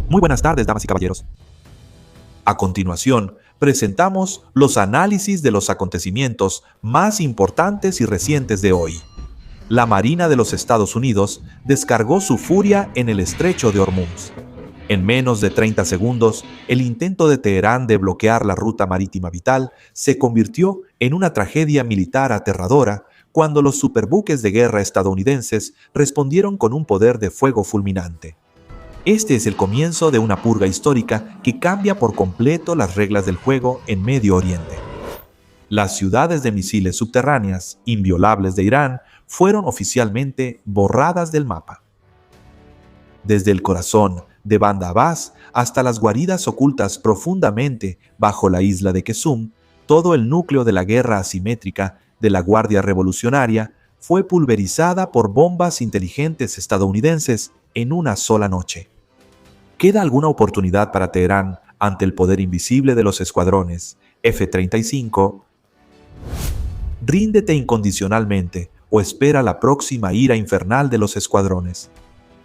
Muy buenas tardes, damas y caballeros. A continuación, presentamos los análisis de los acontecimientos más importantes y recientes de hoy. La Marina de los Estados Unidos descargó su furia en el estrecho de Hormuz. En menos de 30 segundos, el intento de Teherán de bloquear la ruta marítima vital se convirtió en una tragedia militar aterradora cuando los superbuques de guerra estadounidenses respondieron con un poder de fuego fulminante. Este es el comienzo de una purga histórica que cambia por completo las reglas del juego en Medio Oriente. Las ciudades de misiles subterráneas, inviolables de Irán, fueron oficialmente borradas del mapa. Desde el corazón de Bandar Abbas hasta las guaridas ocultas profundamente bajo la isla de Qesum, todo el núcleo de la guerra asimétrica de la Guardia Revolucionaria fue pulverizada por bombas inteligentes estadounidenses en una sola noche. ¿Queda alguna oportunidad para Teherán ante el poder invisible de los escuadrones F-35? Ríndete incondicionalmente o espera la próxima ira infernal de los escuadrones.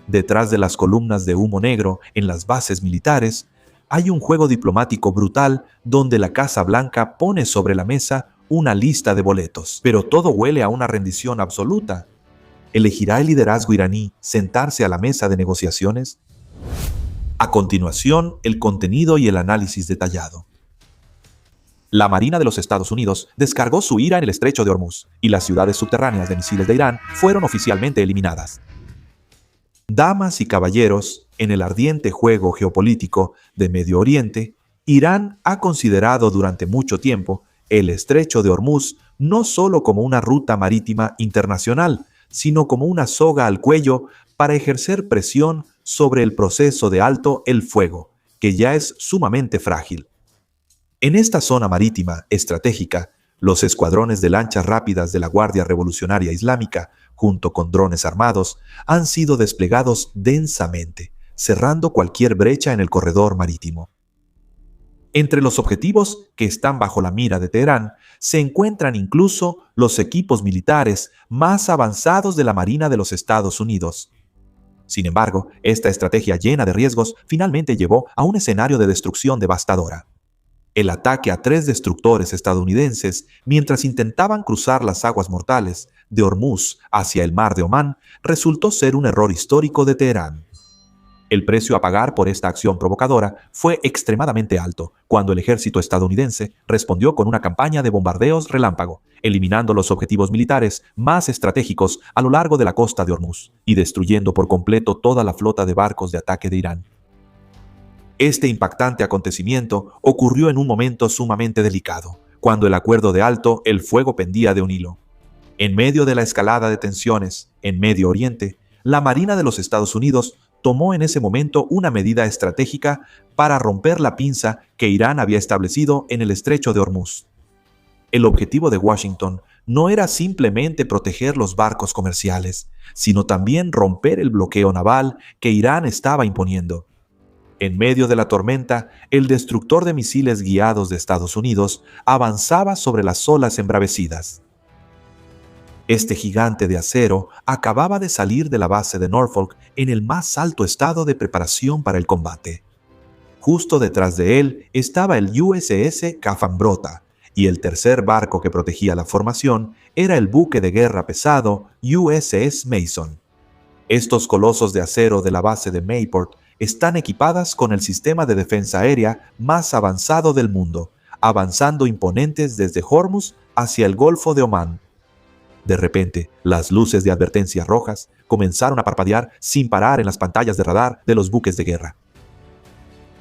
Detrás de las columnas de humo negro en las bases militares, hay un juego diplomático brutal donde la Casa Blanca pone sobre la mesa una lista de boletos. Pero todo huele a una rendición absoluta. ¿Elegirá el liderazgo iraní sentarse a la mesa de negociaciones? A continuación, el contenido y el análisis detallado. La Marina de los Estados Unidos descargó su ira en el estrecho de Hormuz y las ciudades subterráneas de misiles de Irán fueron oficialmente eliminadas. Damas y caballeros, en el ardiente juego geopolítico de Medio Oriente, Irán ha considerado durante mucho tiempo el estrecho de Hormuz no solo como una ruta marítima internacional, sino como una soga al cuello para ejercer presión sobre el proceso de alto el fuego, que ya es sumamente frágil. En esta zona marítima estratégica, los escuadrones de lanchas rápidas de la Guardia Revolucionaria Islámica, junto con drones armados, han sido desplegados densamente, cerrando cualquier brecha en el corredor marítimo. Entre los objetivos que están bajo la mira de Teherán se encuentran incluso los equipos militares más avanzados de la Marina de los Estados Unidos. Sin embargo, esta estrategia llena de riesgos finalmente llevó a un escenario de destrucción devastadora. El ataque a 3 destructores estadounidenses mientras intentaban cruzar las aguas mortales de Hormuz hacia el mar de Omán resultó ser un error histórico de Teherán. El precio a pagar por esta acción provocadora fue extremadamente alto cuando el ejército estadounidense respondió con una campaña de bombardeos relámpago, eliminando los objetivos militares más estratégicos a lo largo de la costa de Hormuz y destruyendo por completo toda la flota de barcos de ataque de Irán. Este impactante acontecimiento ocurrió en un momento sumamente delicado, cuando el acuerdo de alto el fuego pendía de un hilo. En medio de la escalada de tensiones en Medio Oriente, la Marina de los Estados Unidos tomó en ese momento una medida estratégica para romper la pinza que Irán había establecido en el estrecho de Hormuz. El objetivo de Washington no era simplemente proteger los barcos comerciales, sino también romper el bloqueo naval que Irán estaba imponiendo. En medio de la tormenta, el destructor de misiles guiados de Estados Unidos avanzaba sobre las olas embravecidas. Este gigante de acero acababa de salir de la base de Norfolk en el más alto estado de preparación para el combate. Justo detrás de él estaba el USS Kafambrota, y el tercer barco que protegía la formación era el buque de guerra pesado USS Mason. Estos colosos de acero de la base de Mayport están equipadas con el sistema de defensa aérea más avanzado del mundo, avanzando imponentes desde Hormuz hacia el Golfo de Omán. De repente, las luces de advertencia rojas comenzaron a parpadear sin parar en las pantallas de radar de los buques de guerra.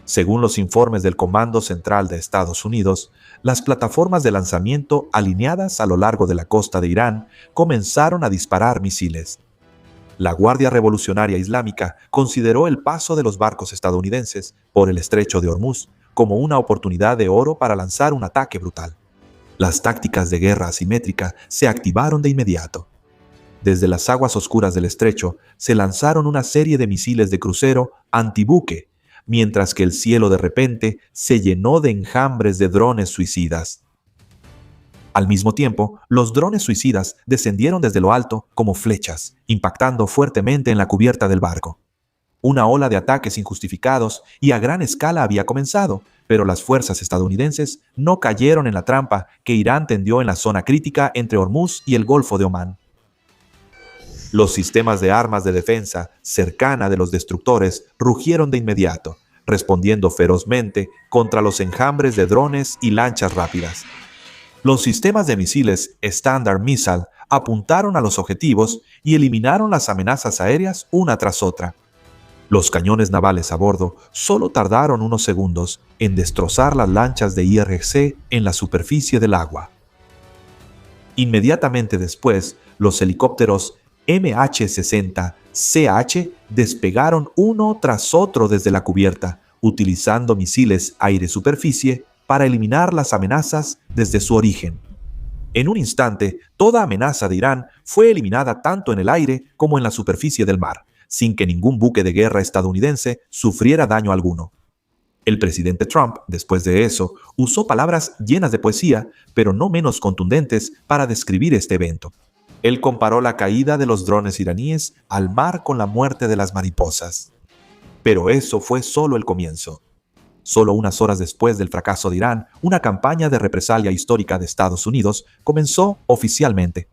Según los informes del Comando Central de Estados Unidos, las plataformas de lanzamiento alineadas a lo largo de la costa de Irán comenzaron a disparar misiles. La Guardia Revolucionaria Islámica consideró el paso de los barcos estadounidenses por el estrecho de Hormuz como una oportunidad de oro para lanzar un ataque brutal. Las tácticas de guerra asimétrica se activaron de inmediato. Desde las aguas oscuras del estrecho se lanzaron una serie de misiles de crucero antibuque, mientras que el cielo de repente se llenó de enjambres de drones suicidas. Al mismo tiempo, los drones suicidas descendieron desde lo alto como flechas, impactando fuertemente en la cubierta del barco. Una ola de ataques injustificados y a gran escala había comenzado, pero las fuerzas estadounidenses no cayeron en la trampa que Irán tendió en la zona crítica entre Hormuz y el Golfo de Omán. Los sistemas de armas de defensa cercana de los destructores rugieron de inmediato, respondiendo ferozmente contra los enjambres de drones y lanchas rápidas. Los sistemas de misiles Standard Missile apuntaron a los objetivos y eliminaron las amenazas aéreas una tras otra. Los cañones navales a bordo solo tardaron unos segundos en destrozar las lanchas de IRC en la superficie del agua. Inmediatamente después, los helicópteros MH-60CH despegaron uno tras otro desde la cubierta, utilizando misiles aire-superficie para eliminar las amenazas desde su origen. En un instante, toda amenaza de Irán fue eliminada tanto en el aire como en la superficie del mar, sin que ningún buque de guerra estadounidense sufriera daño alguno. El presidente Trump, después de eso, usó palabras llenas de poesía, pero no menos contundentes para describir este evento. Él comparó la caída de los drones iraníes al mar con la muerte de las mariposas. Pero eso fue solo el comienzo. Solo unas horas después del fracaso de Irán, una campaña de represalia histórica de Estados Unidos comenzó oficialmente.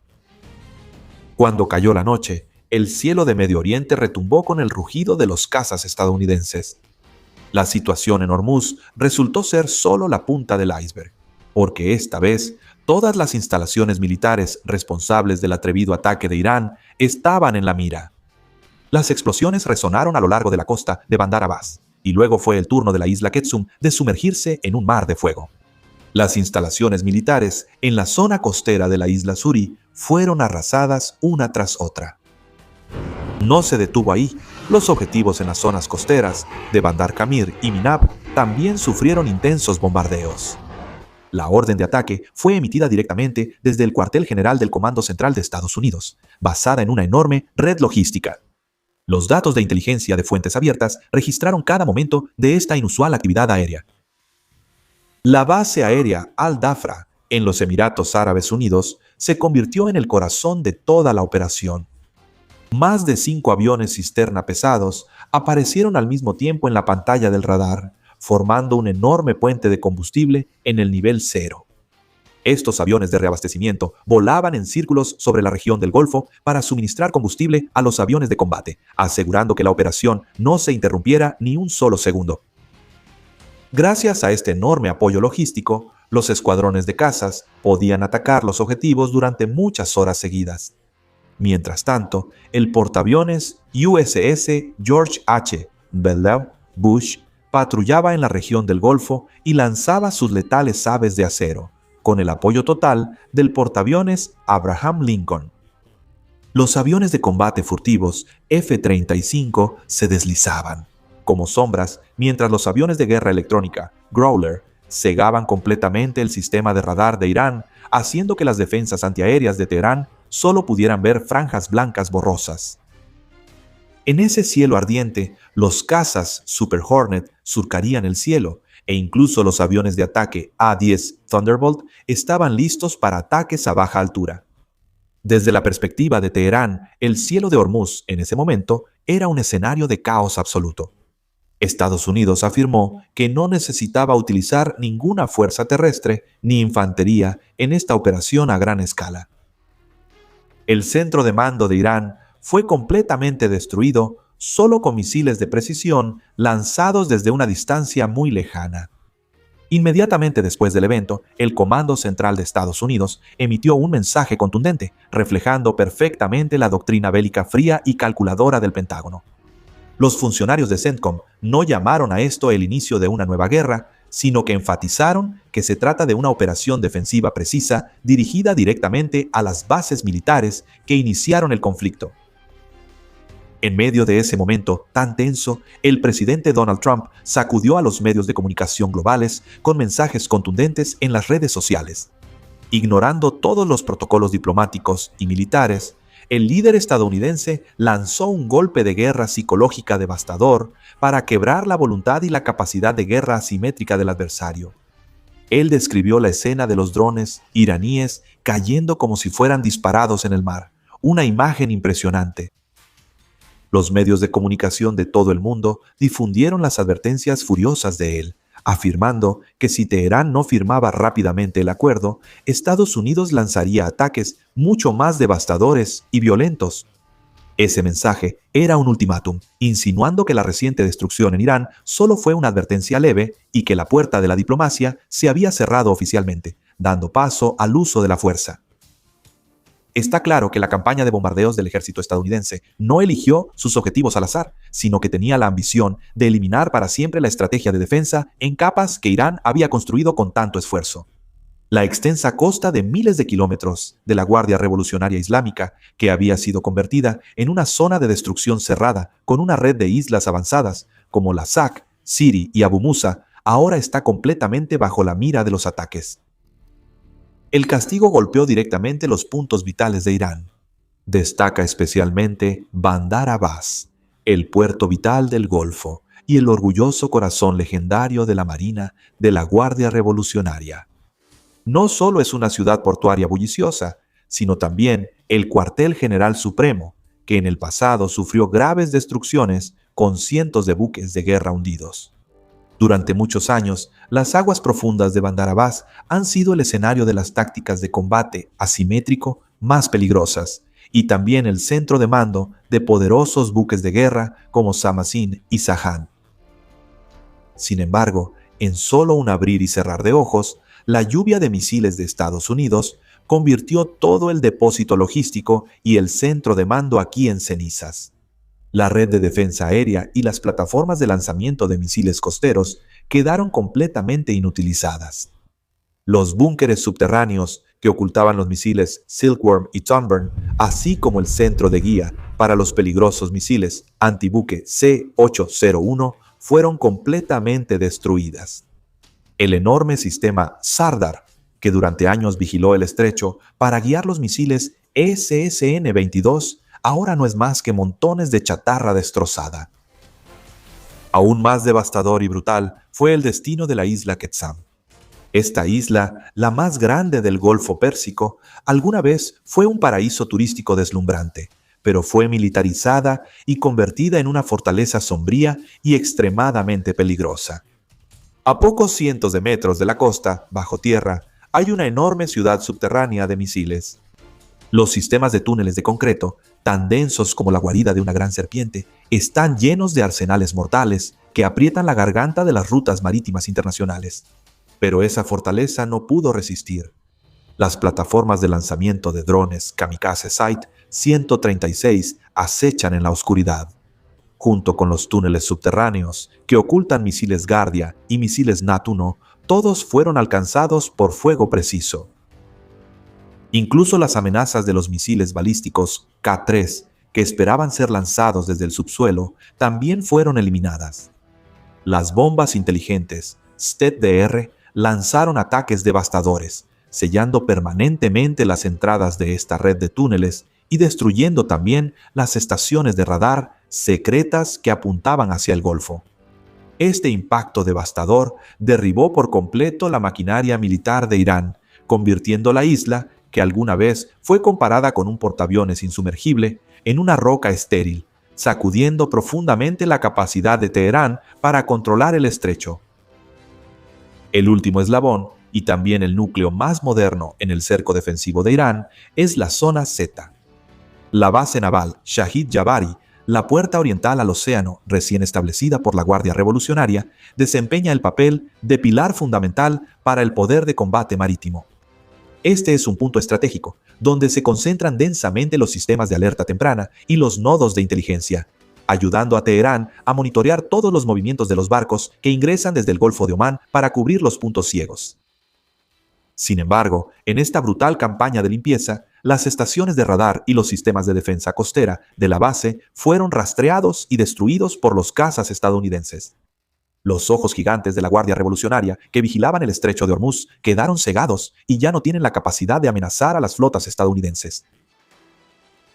Cuando cayó la noche, el cielo de Medio Oriente retumbó con el rugido de los cazas estadounidenses. La situación en Hormuz resultó ser solo la punta del iceberg, porque esta vez todas las instalaciones militares responsables del atrevido ataque de Irán estaban en la mira. Las explosiones resonaron a lo largo de la costa de Bandar Abbas, y luego fue el turno de la isla Quetzum de sumergirse en un mar de fuego. Las instalaciones militares en la zona costera de la isla Suri fueron arrasadas una tras otra. No se detuvo ahí. Los objetivos en las zonas costeras de Bandar Kamir y Minab también sufrieron intensos bombardeos. La orden de ataque fue emitida directamente desde el cuartel general del Comando Central de Estados Unidos, basada en una enorme red logística. Los datos de inteligencia de fuentes abiertas registraron cada momento de esta inusual actividad aérea. La base aérea Al-Dhafra, en los Emiratos Árabes Unidos, se convirtió en el corazón de toda la operación. Más de 5 aviones cisterna pesados aparecieron al mismo tiempo en la pantalla del radar, formando un enorme puente de combustible en el nivel 0. Estos aviones de reabastecimiento volaban en círculos sobre la región del Golfo para suministrar combustible a los aviones de combate, asegurando que la operación no se interrumpiera ni un solo segundo. Gracias a este enorme apoyo logístico, los escuadrones de cazas podían atacar los objetivos durante muchas horas seguidas. Mientras tanto, el portaaviones USS George H. Bellevue Bush patrullaba en la región del Golfo y lanzaba sus letales aves de acero, con el apoyo total del portaaviones Abraham Lincoln. Los aviones de combate furtivos F-35 se deslizaban, como sombras, mientras los aviones de guerra electrónica Growler cegaban completamente el sistema de radar de Irán, haciendo que las defensas antiaéreas de Teherán solo pudieran ver franjas blancas borrosas. En ese cielo ardiente, los cazas Super Hornet surcarían el cielo, e incluso los aviones de ataque A-10 Thunderbolt estaban listos para ataques a baja altura. Desde la perspectiva de Teherán, el cielo de Hormuz en ese momento era un escenario de caos absoluto. Estados Unidos afirmó que no necesitaba utilizar ninguna fuerza terrestre ni infantería en esta operación a gran escala. El centro de mando de Irán fue completamente destruido solo con misiles de precisión lanzados desde una distancia muy lejana. Inmediatamente después del evento, el Comando Central de Estados Unidos emitió un mensaje contundente, reflejando perfectamente la doctrina bélica fría y calculadora del Pentágono. Los funcionarios de CENTCOM no llamaron a esto el inicio de una nueva guerra, sino que enfatizaron que se trata de una operación defensiva precisa dirigida directamente a las bases militares que iniciaron el conflicto. En medio de ese momento tan tenso, el presidente Donald Trump sacudió a los medios de comunicación globales con mensajes contundentes en las redes sociales. Ignorando todos los protocolos diplomáticos y militares, el líder estadounidense lanzó un golpe de guerra psicológica devastador para quebrar la voluntad y la capacidad de guerra asimétrica del adversario. Él describió la escena de los drones iraníes cayendo como si fueran disparados en el mar, una imagen impresionante. Los medios de comunicación de todo el mundo difundieron las advertencias furiosas de él, afirmando que si Teherán no firmaba rápidamente el acuerdo, Estados Unidos lanzaría ataques mucho más devastadores y violentos. Ese mensaje era un ultimátum, insinuando que la reciente destrucción en Irán solo fue una advertencia leve y que la puerta de la diplomacia se había cerrado oficialmente, dando paso al uso de la fuerza. Está claro que la campaña de bombardeos del ejército estadounidense no eligió sus objetivos al azar, sino que tenía la ambición de eliminar para siempre la estrategia de defensa en capas que Irán había construido con tanto esfuerzo. La extensa costa de miles de kilómetros de la Guardia Revolucionaria Islámica, que había sido convertida en una zona de destrucción cerrada con una red de islas avanzadas, como Lazaq, Siri y Abu Musa, ahora está completamente bajo la mira de los ataques. El castigo golpeó directamente los puntos vitales de Irán. Destaca especialmente Bandar Abbas, el puerto vital del Golfo y el orgulloso corazón legendario de la Marina de la Guardia Revolucionaria. No solo es una ciudad portuaria bulliciosa, sino también el cuartel general supremo, que en el pasado sufrió graves destrucciones con cientos de buques de guerra hundidos. Durante muchos años, las aguas profundas de Bandar Abbas han sido el escenario de las tácticas de combate asimétrico más peligrosas y también el centro de mando de poderosos buques de guerra como Samasín y Sahan. Sin embargo, en solo un abrir y cerrar de ojos, la lluvia de misiles de Estados Unidos convirtió todo el depósito logístico y el centro de mando aquí en cenizas. La red de defensa aérea y las plataformas de lanzamiento de misiles costeros quedaron completamente inutilizadas. Los búnkeres subterráneos que ocultaban los misiles Silkworm y Tonburn, así como el centro de guía para los peligrosos misiles antibuque C-801, fueron completamente destruidas. El enorme sistema Sardar, que durante años vigiló el estrecho para guiar los misiles SSN-22, ahora no es más que montones de chatarra destrozada. Aún más devastador y brutal fue el destino de la isla Quetzal. Esta isla, la más grande del Golfo Pérsico, alguna vez fue un paraíso turístico deslumbrante, pero fue militarizada y convertida en una fortaleza sombría y extremadamente peligrosa. A pocos cientos de metros de la costa, bajo tierra, hay una enorme ciudad subterránea de misiles. Los sistemas de túneles de concreto, tan densos como la guarida de una gran serpiente, están llenos de arsenales mortales que aprietan la garganta de las rutas marítimas internacionales. Pero esa fortaleza no pudo resistir. Las plataformas de lanzamiento de drones Kamikaze Site 136 acechan en la oscuridad, junto con los túneles subterráneos que ocultan misiles Guardia y misiles Nat-1, todos fueron alcanzados por fuego preciso. Incluso las amenazas de los misiles balísticos K-3, que esperaban ser lanzados desde el subsuelo, también fueron eliminadas. Las bombas inteligentes STED-DR lanzaron ataques devastadores, sellando permanentemente las entradas de esta red de túneles y destruyendo también las estaciones de radar secretas que apuntaban hacia el Golfo. Este impacto devastador derribó por completo la maquinaria militar de Irán, convirtiendo la isla, que alguna vez fue comparada con un portaaviones insumergible, en una roca estéril, sacudiendo profundamente la capacidad de Teherán para controlar el estrecho. El último eslabón, y también el núcleo más moderno en el cerco defensivo de Irán, es la zona Z. La base naval Shahid Jabari, la puerta oriental al océano recién establecida por la Guardia Revolucionaria, desempeña el papel de pilar fundamental para el poder de combate marítimo. Este es un punto estratégico, donde se concentran densamente los sistemas de alerta temprana y los nodos de inteligencia, ayudando a Teherán a monitorear todos los movimientos de los barcos que ingresan desde el Golfo de Omán para cubrir los puntos ciegos. Sin embargo, en esta brutal campaña de limpieza, las estaciones de radar y los sistemas de defensa costera de la base fueron rastreados y destruidos por los cazas estadounidenses. Los ojos gigantes de la Guardia Revolucionaria que vigilaban el estrecho de Hormuz quedaron cegados y ya no tienen la capacidad de amenazar a las flotas estadounidenses.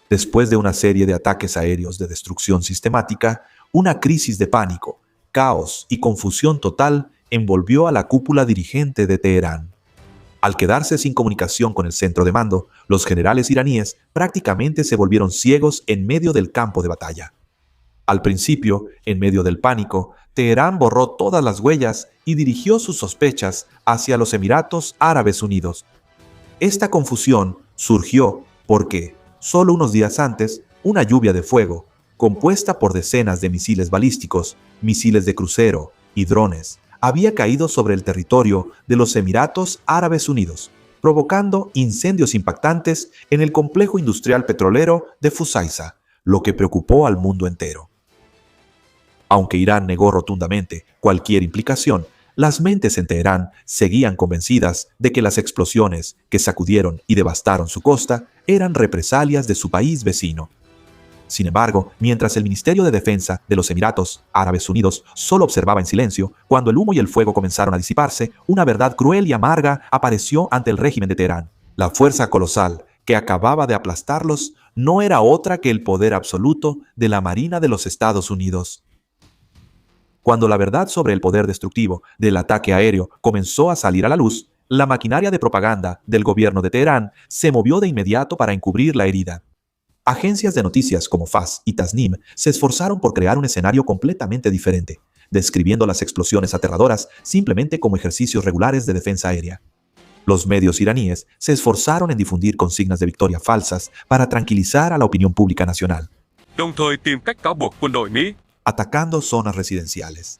Después de una serie de ataques aéreos de destrucción sistemática, una crisis de pánico, caos y confusión total envolvió a la cúpula dirigente de Teherán. Al quedarse sin comunicación con el centro de mando, los generales iraníes prácticamente se volvieron ciegos en medio del campo de batalla. Al principio, en medio del pánico, Teherán borró todas las huellas y dirigió sus sospechas hacia los Emiratos Árabes Unidos. Esta confusión surgió porque, solo unos días antes, una lluvia de fuego, compuesta por decenas de misiles balísticos, misiles de crucero y drones, había caído sobre el territorio de los Emiratos Árabes Unidos, provocando incendios impactantes en el complejo industrial petrolero de Fusaisa, lo que preocupó al mundo entero. Aunque Irán negó rotundamente cualquier implicación, las mentes en Teherán seguían convencidas de que las explosiones que sacudieron y devastaron su costa eran represalias de su país vecino. Sin embargo, mientras el Ministerio de Defensa de los Emiratos Árabes Unidos solo observaba en silencio, cuando el humo y el fuego comenzaron a disiparse, una verdad cruel y amarga apareció ante el régimen de Teherán. La fuerza colosal que acababa de aplastarlos no era otra que el poder absoluto de la Marina de los Estados Unidos. Cuando la verdad sobre el poder destructivo del ataque aéreo comenzó a salir a la luz, la maquinaria de propaganda del gobierno de Teherán se movió de inmediato para encubrir la herida. Agencias de noticias como Fars y Tasnim se esforzaron por crear un escenario completamente diferente, describiendo las explosiones aterradoras simplemente como ejercicios regulares de defensa aérea. Los medios iraníes se esforzaron en difundir consignas de victoria falsas para tranquilizar a la opinión pública nacional, atacando zonas residenciales.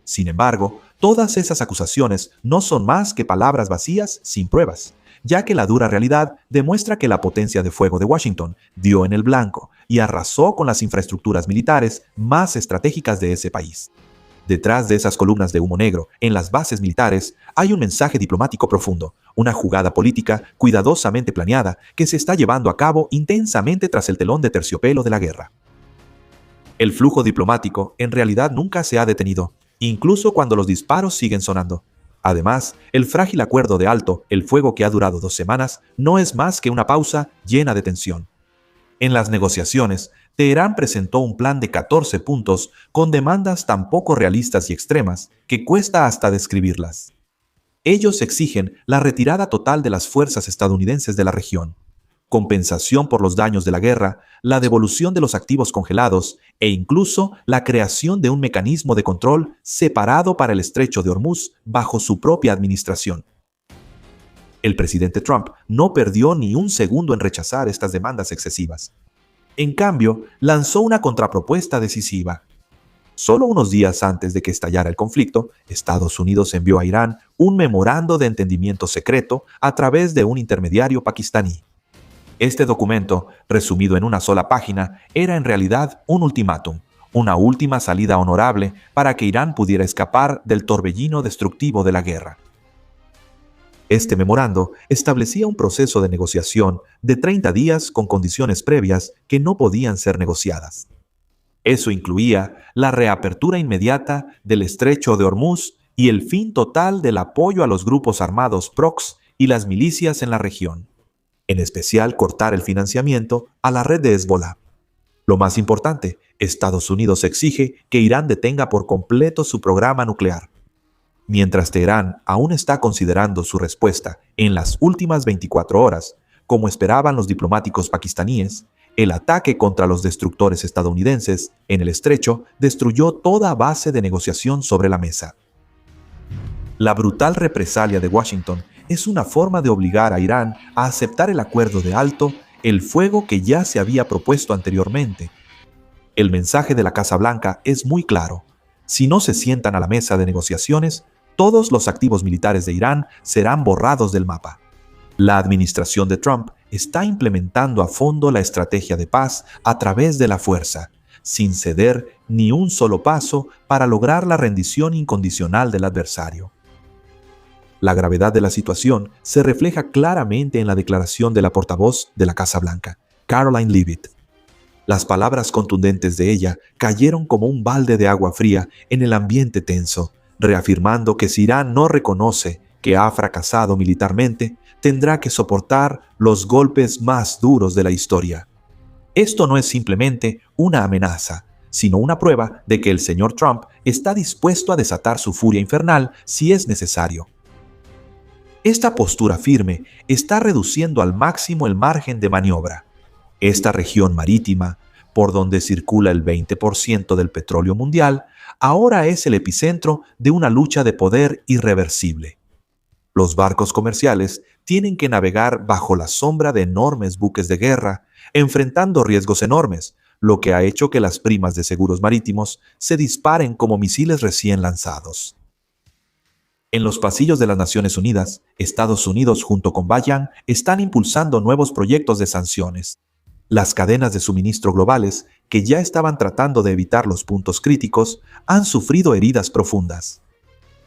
Sin embargo, todas esas acusaciones no son más que palabras vacías sin pruebas, ya que la dura realidad demuestra que la potencia de fuego de Washington dio en el blanco y arrasó con las infraestructuras militares más estratégicas de ese país. Detrás de esas columnas de humo negro en las bases militares hay un mensaje diplomático profundo, una jugada política cuidadosamente planeada que se está llevando a cabo intensamente tras el telón de terciopelo de la guerra. El flujo diplomático en realidad nunca se ha detenido, incluso cuando los disparos siguen sonando. Además, el frágil acuerdo de alto el fuego que ha durado 2 semanas no es más que una pausa llena de tensión. En las negociaciones, Teherán presentó un plan de 14 puntos con demandas tan poco realistas y extremas que cuesta hasta describirlas. Ellos exigen la retirada total de las fuerzas estadounidenses de la región, compensación por los daños de la guerra, la devolución de los activos congelados e incluso la creación de un mecanismo de control separado para el estrecho de Hormuz bajo su propia administración. El presidente Trump no perdió ni un segundo en rechazar estas demandas excesivas. En cambio, lanzó una contrapropuesta decisiva. Solo unos días antes de que estallara el conflicto, Estados Unidos envió a Irán un memorando de entendimiento secreto a través de un intermediario pakistaní. Este documento, resumido en una sola página, era en realidad un ultimátum, una última salida honorable para que Irán pudiera escapar del torbellino destructivo de la guerra. Este memorando establecía un proceso de negociación de 30 días con condiciones previas que no podían ser negociadas. Eso incluía la reapertura inmediata del estrecho de Hormuz y el fin total del apoyo a los grupos armados PROX y las milicias en la región. En especial cortar el financiamiento a la red de Hezbollah. Lo más importante, Estados Unidos exige que Irán detenga por completo su programa nuclear. Mientras Teherán aún está considerando su respuesta en las últimas 24 horas, como esperaban los diplomáticos pakistaníes, el ataque contra los destructores estadounidenses en el estrecho destruyó toda base de negociación sobre la mesa. La brutal represalia de Washington es una forma de obligar a Irán a aceptar el acuerdo de alto el fuego que ya se había propuesto anteriormente. El mensaje de la Casa Blanca es muy claro. Si no se sientan a la mesa de negociaciones, todos los activos militares de Irán serán borrados del mapa. La administración de Trump está implementando a fondo la estrategia de paz a través de la fuerza, sin ceder ni un solo paso para lograr la rendición incondicional del adversario. La gravedad de la situación se refleja claramente en la declaración de la portavoz de la Casa Blanca, Karoline Leavitt. Las palabras contundentes de ella cayeron como un balde de agua fría en el ambiente tenso, reafirmando que si Irán no reconoce que ha fracasado militarmente, tendrá que soportar los golpes más duros de la historia. Esto no es simplemente una amenaza, sino una prueba de que el señor Trump está dispuesto a desatar su furia infernal si es necesario. Esta postura firme está reduciendo al máximo el margen de maniobra. Esta región marítima, por donde circula el 20% del petróleo mundial, ahora es el epicentro de una lucha de poder irreversible. Los barcos comerciales tienen que navegar bajo la sombra de enormes buques de guerra, enfrentando riesgos enormes, lo que ha hecho que las primas de seguros marítimos se disparen como misiles recién lanzados. En los pasillos de las Naciones Unidas, Estados Unidos junto con Bayern están impulsando nuevos proyectos de sanciones. Las cadenas de suministro globales, que ya estaban tratando de evitar los puntos críticos, han sufrido heridas profundas.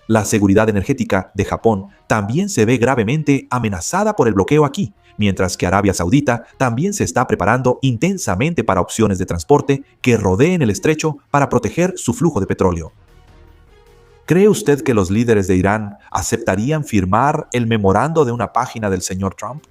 La seguridad energética de Japón también se ve gravemente amenazada por el bloqueo aquí, mientras que Arabia Saudita también se está preparando intensamente para opciones de transporte que rodeen el estrecho para proteger su flujo de petróleo. ¿Cree usted que los líderes de Irán aceptarían firmar el memorando de una página del señor Trump?